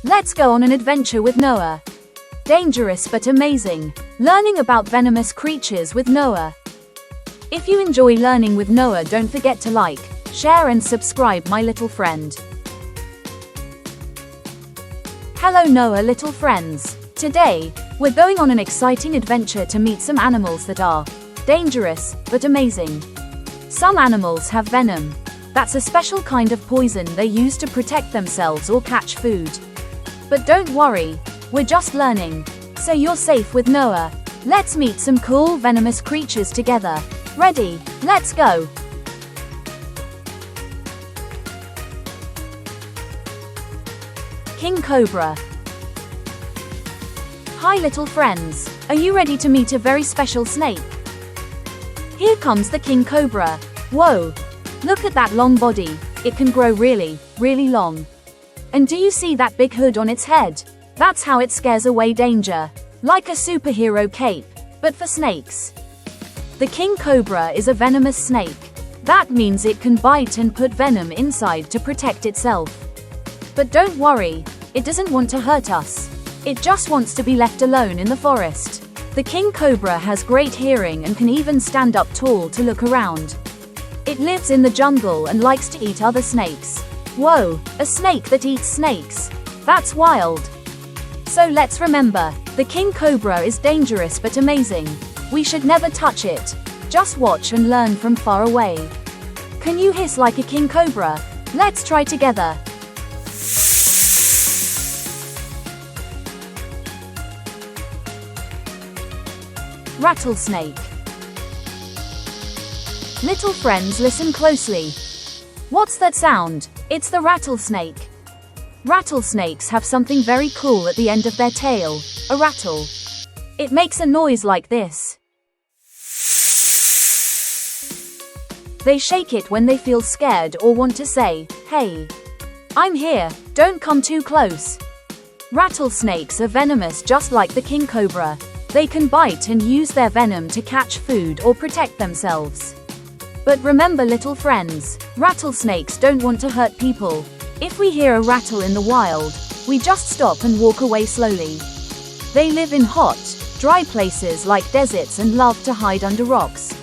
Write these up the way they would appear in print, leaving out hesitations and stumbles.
Let's go on an adventure with Noah. Dangerous but amazing. Learning about venomous creatures with Noah. If you enjoy learning with Noah, don't forget to like, share and subscribe, my little friend. Hello Noah little friends. Today, we're going on an exciting adventure to meet some animals that are dangerous but amazing. Some animals have venom. That's a special kind of poison they use to protect themselves or catch food. But don't worry, we're just learning, so you're safe with Noah. Let's meet some cool venomous creatures together. Ready? Let's go! King Cobra. Hi little friends, are you ready to meet a very special snake? Here comes the King Cobra. Whoa! Look at that long body, it can grow really, really long. And do you see that big hood on its head? That's how it scares away danger. Like a superhero cape, but for snakes. The King Cobra is a venomous snake. That means it can bite and put venom inside to protect itself. But don't worry, it doesn't want to hurt us. It just wants to be left alone in the forest. The King Cobra has great hearing and can even stand up tall to look around. It lives in the jungle and likes to eat other snakes. Whoa, a snake that eats snakes. That's wild. So let's remember, the King Cobra is dangerous but amazing. We should never touch it. Just watch and learn from far away. Can you hiss like a King Cobra? Let's try together. Rattlesnake. Little friends, listen closely. What's that sound? It's the rattlesnake. Rattlesnakes have something very cool at the end of their tail, a rattle. It makes a noise like this. They shake it when they feel scared or want to say, "Hey, I'm here, don't come too close." Rattlesnakes are venomous just like the King Cobra. They can bite and use their venom to catch food or protect themselves. But remember little friends, rattlesnakes don't want to hurt people. If we hear a rattle in the wild, we just stop and walk away slowly. They live in hot, dry places like deserts and love to hide under rocks.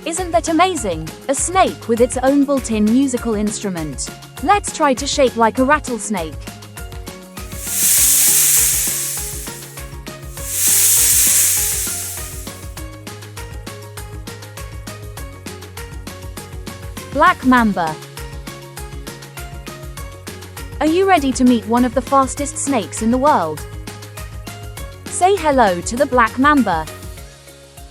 Isn't that amazing? A snake with its own built-in musical instrument. Let's try to shake like a rattlesnake. Black Mamba. Are you ready to meet one of the fastest snakes in the world? Say hello to the Black Mamba.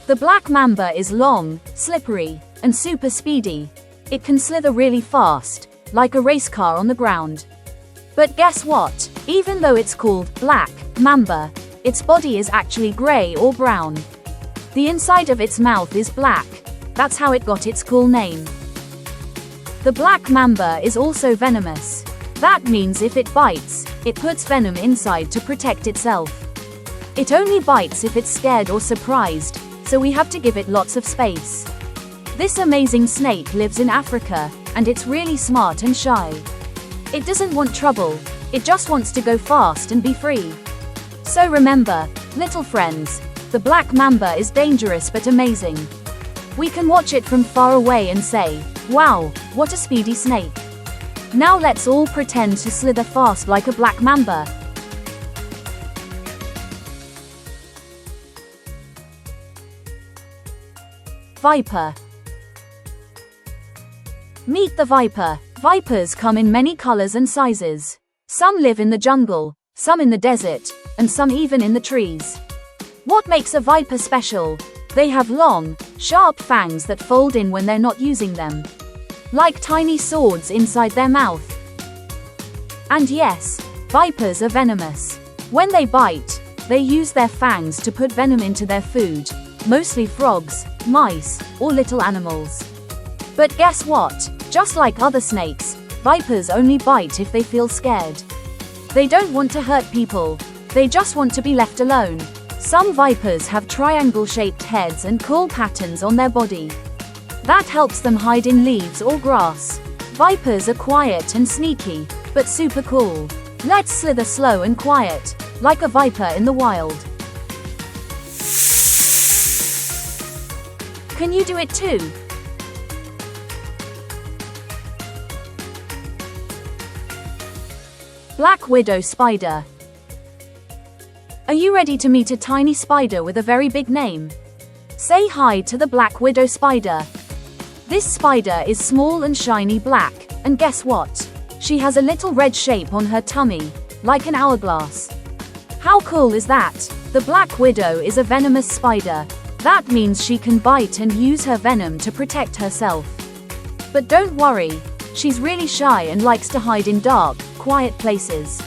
The Black Mamba is long, slippery, and super speedy. It can slither really fast, like a race car on the ground. But guess what? Even though it's called Black Mamba, its body is actually gray or brown. The inside of its mouth is black. That's how it got its cool name. The Black Mamba is also venomous. That means if it bites, it puts venom inside to protect itself. It only bites if it's scared or surprised, so we have to give it lots of space. This amazing snake lives in Africa, and it's really smart and shy. It doesn't want trouble, it just wants to go fast and be free. So remember, little friends, the Black Mamba is dangerous but amazing. We can watch it from far away and say, "Wow, what a speedy snake." Now let's all pretend to slither fast like a black mamba. Viper. Meet the viper. Vipers come in many colors and sizes. Some live in the jungle, some in the desert, and some even in the trees. What makes a viper special? They have long, sharp fangs that fold in when they're not using them. Like tiny swords inside their mouth. And yes, vipers are venomous. When they bite, they use their fangs to put venom into their food, mostly frogs, mice, or little animals. But guess what? Just like other snakes, vipers only bite if they feel scared. They don't want to hurt people, they just want to be left alone. Some vipers have triangle-shaped heads and cool patterns on their body. That helps them hide in leaves or grass. Vipers are quiet and sneaky, but super cool. Let's slither slow and quiet, like a viper in the wild. Can you do it too? Black widow spider. Are you ready to meet a tiny spider with a very big name? Say hi to the black widow spider. This spider is small and shiny black, and guess what? She has a little red shape on her tummy, like an hourglass. How cool is that? The black widow is a venomous spider. That means she can bite and use her venom to protect herself. But don't worry, she's really shy and likes to hide in dark, quiet places.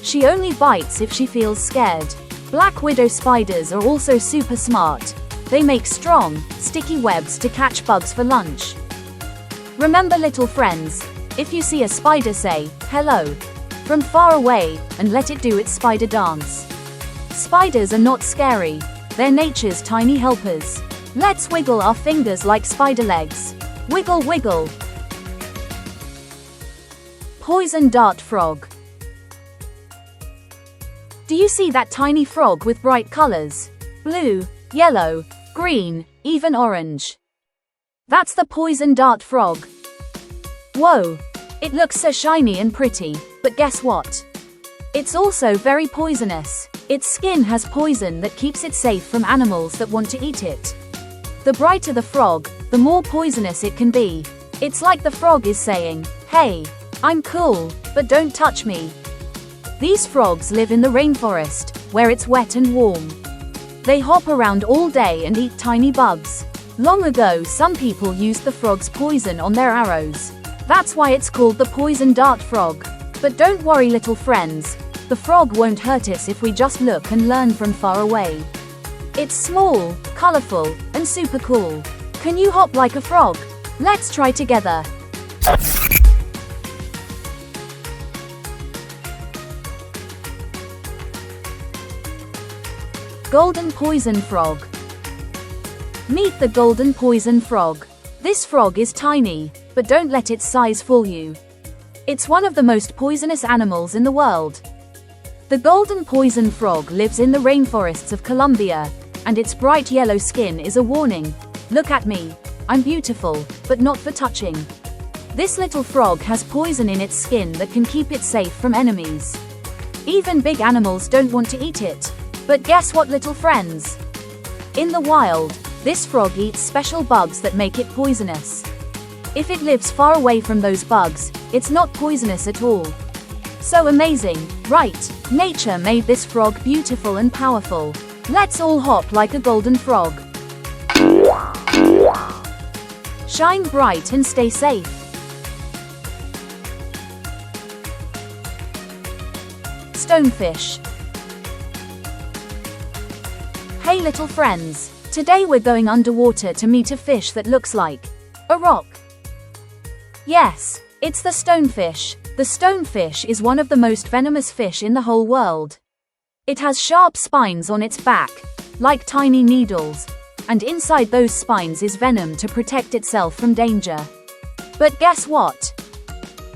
She only bites if she feels scared. Black widow spiders are also super smart. They make strong, sticky webs to catch bugs for lunch. Remember, little friends, if you see a spider, say hello from far away and let it do its spider dance. Spiders are not scary. They're nature's tiny helpers. Let's wiggle our fingers like spider legs. Wiggle, wiggle. Poison dart frog. Do you see that tiny frog with bright colors? Blue, yellow, green, even orange. That's the poison dart frog. Whoa! It looks so shiny and pretty, but guess what? It's also very poisonous. Its skin has poison that keeps it safe from animals that want to eat it. The brighter the frog, the more poisonous it can be. It's like the frog is saying, "Hey, I'm cool, but don't touch me." These frogs live in the rainforest, where it's wet and warm. They hop around all day and eat tiny bugs. Long ago, some people used the frog's poison on their arrows. That's why it's called the poison dart frog. But don't worry, little friends. The frog won't hurt us if we just look and learn from far away. It's small, colorful, and super cool. Can you hop like a frog? Let's try together. Golden poison frog. Meet the golden poison frog. This frog is tiny, but don't let its size fool you. It's one of the most poisonous animals in the world. The golden poison frog lives in the rainforests of Colombia, and its bright yellow skin is a warning. Look at me. I'm beautiful, but not for touching. This little frog has poison in its skin that can keep it safe from enemies. Even big animals don't want to eat it. But guess what, little friends? In the wild, this frog eats special bugs that make it poisonous. If it lives far away from those bugs, it's not poisonous at all. So amazing, right? Nature made this frog beautiful and powerful. Let's all hop like a golden frog. Shine bright and stay safe. Stonefish. Hey little friends, today we're going underwater to meet a fish that looks like a rock. Yes, it's the stonefish. The stonefish is one of the most venomous fish in the whole world. It has sharp spines on its back, like tiny needles, and inside those spines is venom to protect itself from danger. But guess what?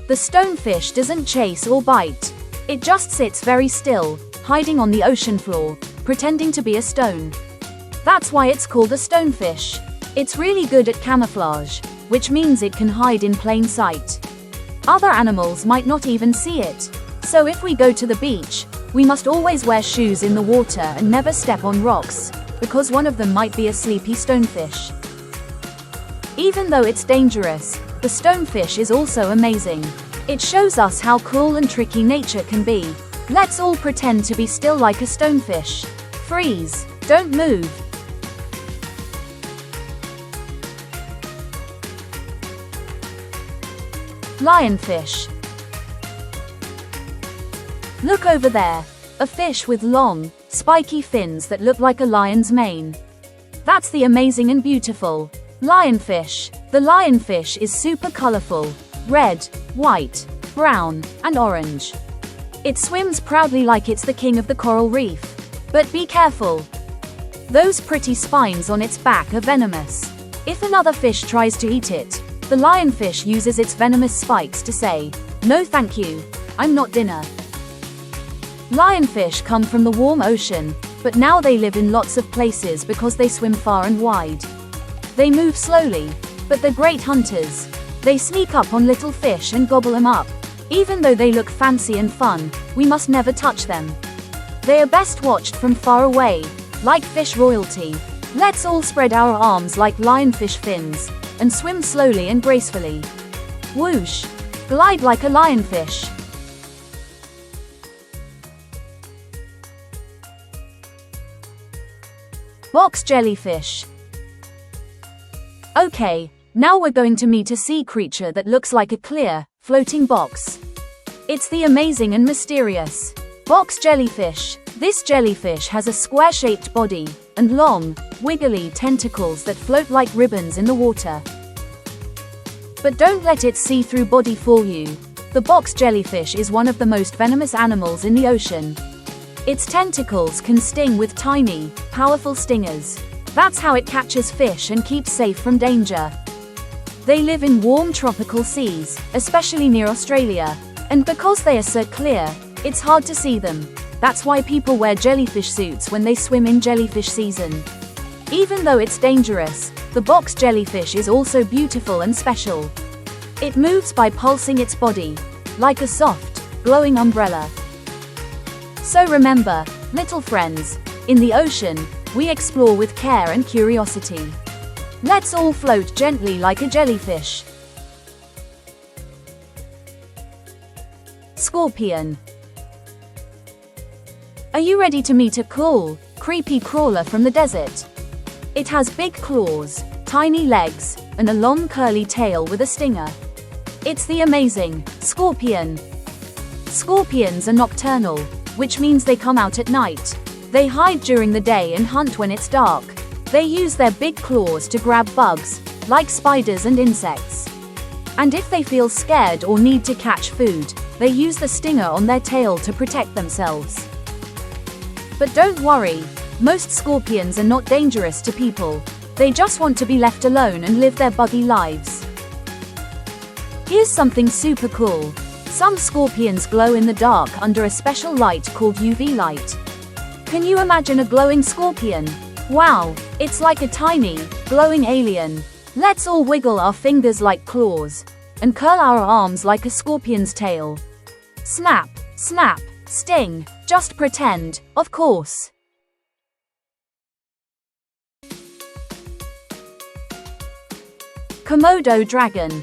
The stonefish doesn't chase or bite. It just sits very still, hiding on the ocean floor, pretending to be a stone. That's why it's called a stonefish. It's really good at camouflage, which means it can hide in plain sight. Other animals might not even see it. So if we go to the beach, we must always wear shoes in the water and never step on rocks, because one of them might be a sleepy stonefish. Even though it's dangerous, the stonefish is also amazing. It shows us how cool and tricky nature can be. Let's all pretend to be still like a stonefish. Freeze. Don't move. Lionfish. Look over there. A fish with long, spiky fins that look like a lion's mane. That's the amazing and beautiful lionfish. The lionfish is super colorful. Red, white, brown, and orange. It swims proudly like it's the king of the coral reef. But be careful. Those pretty spines on its back are venomous. If another fish tries to eat it, the lionfish uses its venomous spikes to say, "No thank you, I'm not dinner." Lionfish come from the warm ocean, but now they live in lots of places because they swim far and wide. They move slowly, but they're great hunters. They sneak up on little fish and gobble them up. Even though they look fancy and fun, we must never touch them. They are best watched from far away, like fish royalty. Let's all spread our arms like lionfish fins, and swim slowly and gracefully. Whoosh! Glide like a lionfish. Box jellyfish. Okay, now we're going to meet a sea creature that looks like a clear, floating box. It's the amazing and mysterious box jellyfish. This jellyfish has a square-shaped body, and long, wiggly tentacles that float like ribbons in the water. But don't let its see-through body fool you. The box jellyfish is one of the most venomous animals in the ocean. Its tentacles can sting with tiny, powerful stingers. That's how it catches fish and keeps safe from danger. They live in warm tropical seas, especially near Australia. And because they are so clear, it's hard to see them. That's why people wear jellyfish suits when they swim in jellyfish season. Even though it's dangerous, the box jellyfish is also beautiful and special. It moves by pulsing its body, like a soft, glowing umbrella. So remember, little friends, in the ocean, we explore with care and curiosity. Let's all float gently like a jellyfish. Scorpion. Are you ready to meet a cool, creepy crawler from the desert? It has big claws, tiny legs, and a long curly tail with a stinger. It's the amazing scorpion. Scorpions are nocturnal, which means they come out at night. They hide during the day and hunt when it's dark. They use their big claws to grab bugs, like spiders and insects. And if they feel scared or need to catch food, they use the stinger on their tail to protect themselves. But don't worry, most scorpions are not dangerous to people. They just want to be left alone and live their buggy lives. Here's something super cool. Some scorpions glow in the dark under a special light called UV light. Can you imagine a glowing scorpion? Wow, it's like a tiny, glowing alien. Let's all wiggle our fingers like claws, and curl our arms like a scorpion's tail. Snap, snap, sting, just pretend, of course. Komodo dragon.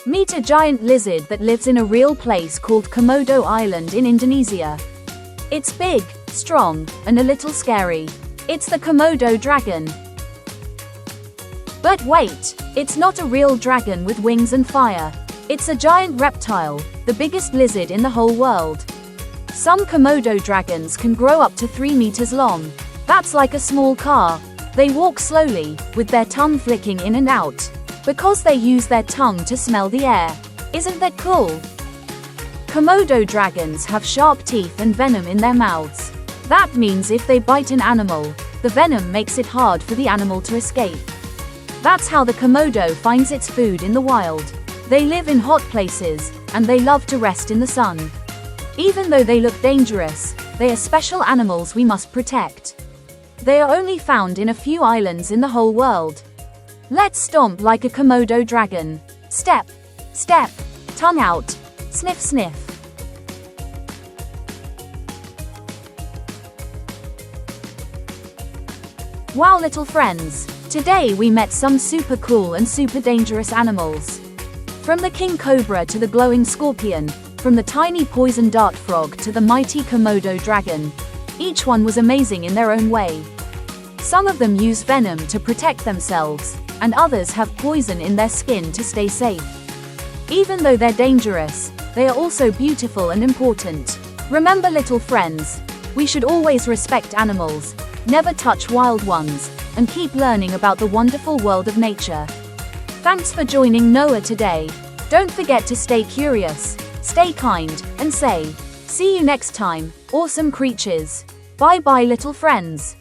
Meet a giant lizard that lives in a real place called Komodo Island in Indonesia. It's big, strong, and a little scary. It's the Komodo dragon. But wait, it's not a real dragon with wings and fire. It's a giant reptile, the biggest lizard in the whole world. Some Komodo dragons can grow up to 3 meters long. That's like a small car. They walk slowly, with their tongue flicking in and out, because they use their tongue to smell the air. Isn't that cool? Komodo dragons have sharp teeth and venom in their mouths. That means if they bite an animal, the venom makes it hard for the animal to escape. That's how the Komodo finds its food in the wild. They live in hot places, and they love to rest in the sun. Even though they look dangerous, they are special animals we must protect. They are only found in a few islands in the whole world. Let's stomp like a Komodo dragon. Step, step, tongue out, sniff, sniff. Wow, little friends, today we met some super cool and super dangerous animals. From the king cobra to the glowing scorpion, from the tiny poison dart frog to the mighty Komodo dragon. Each one was amazing in their own way. Some of them use venom to protect themselves, and others have poison in their skin to stay safe. Even though they're dangerous, they are also beautiful and important. Remember, little friends, we should always respect animals, never touch wild ones, and keep learning about the wonderful world of nature. Thanks for joining Noah today. Don't forget to stay curious, stay kind, and say, see you next time, awesome creatures. Bye bye, little friends.